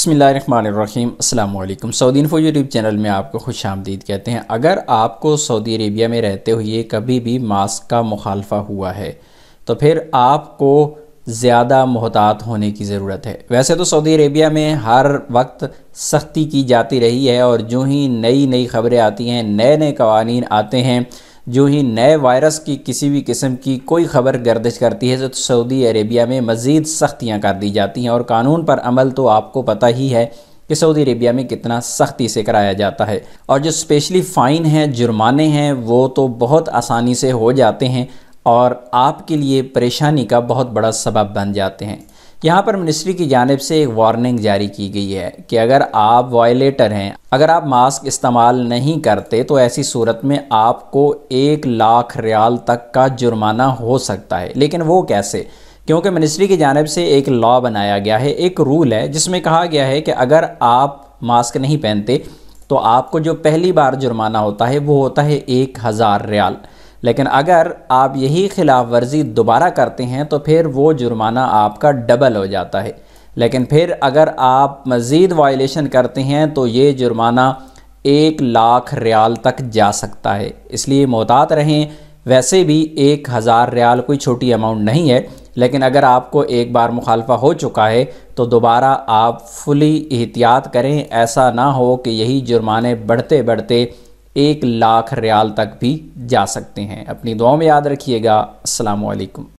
बिस्मिल्लाहिर्रहमानिर्रहीम अस्सलाम वालेकुम। सऊदी इन्फो यूट्यूब चैनल में आपको खुश आमदीद कहते हैं। अगर आपको सऊदी अरेबिया में रहते हुए कभी भी मास्क का मुखालफा हुआ है तो फिर आपको ज़्यादा मोहतात होने की ज़रूरत है। वैसे तो सऊदी अरेबिया में हर वक्त सख्ती की जाती रही है और जो ही नई नई ख़बरें आती हैं, नए नए कवानीन आते हैं, जो ही नए वायरस की किसी भी किस्म की कोई ख़बर गर्दिश करती है तो सऊदी अरेबिया में मज़ीद सख्तियाँ कर दी जाती हैं। और कानून पर अमल तो आपको पता ही है कि सऊदी अरेबिया में कितना सख्ती से कराया जाता है। और जो स्पेशली फ़ाइन हैं, जुर्माने हैं, वो तो बहुत आसानी से हो जाते हैं और आपके लिए परेशानी का बहुत बड़ा सबब बन जाते हैं। यहाँ पर मिनिस्ट्री की जानिब से एक वार्निंग जारी की गई है कि अगर आप वायलेटर हैं, अगर आप मास्क इस्तेमाल नहीं करते तो ऐसी सूरत में आपको 1 लाख रियाल तक का जुर्माना हो सकता है। लेकिन वो कैसे? क्योंकि मिनिस्ट्री की जानिब से एक लॉ बनाया गया है, एक रूल है जिसमें कहा गया है कि अगर आप मास्क नहीं पहनते तो आपको जो पहली बार जुर्माना होता है वो होता है 1000 रियाल। लेकिन अगर आप यही खिलाफ वर्जी दोबारा करते हैं तो फिर वो जुर्माना आपका डबल हो जाता है। लेकिन फिर अगर आप मज़ीद वायलेशन करते हैं तो ये जुर्माना 1 लाख रियाल तक जा सकता है। इसलिए मोहतात रहें। वैसे भी 1000 रियाल कोई छोटी अमाउंट नहीं है, लेकिन अगर आपको एक बार मुखालफा हो चुका है तो दोबारा आप फुली एहतियात करें। ऐसा ना हो कि यही जुर्माने बढ़ते बढ़ते 1 लाख रियाल तक भी जा सकते हैं। अपनी दुआओं में याद रखिएगा। अस्सलामु अलैकुम।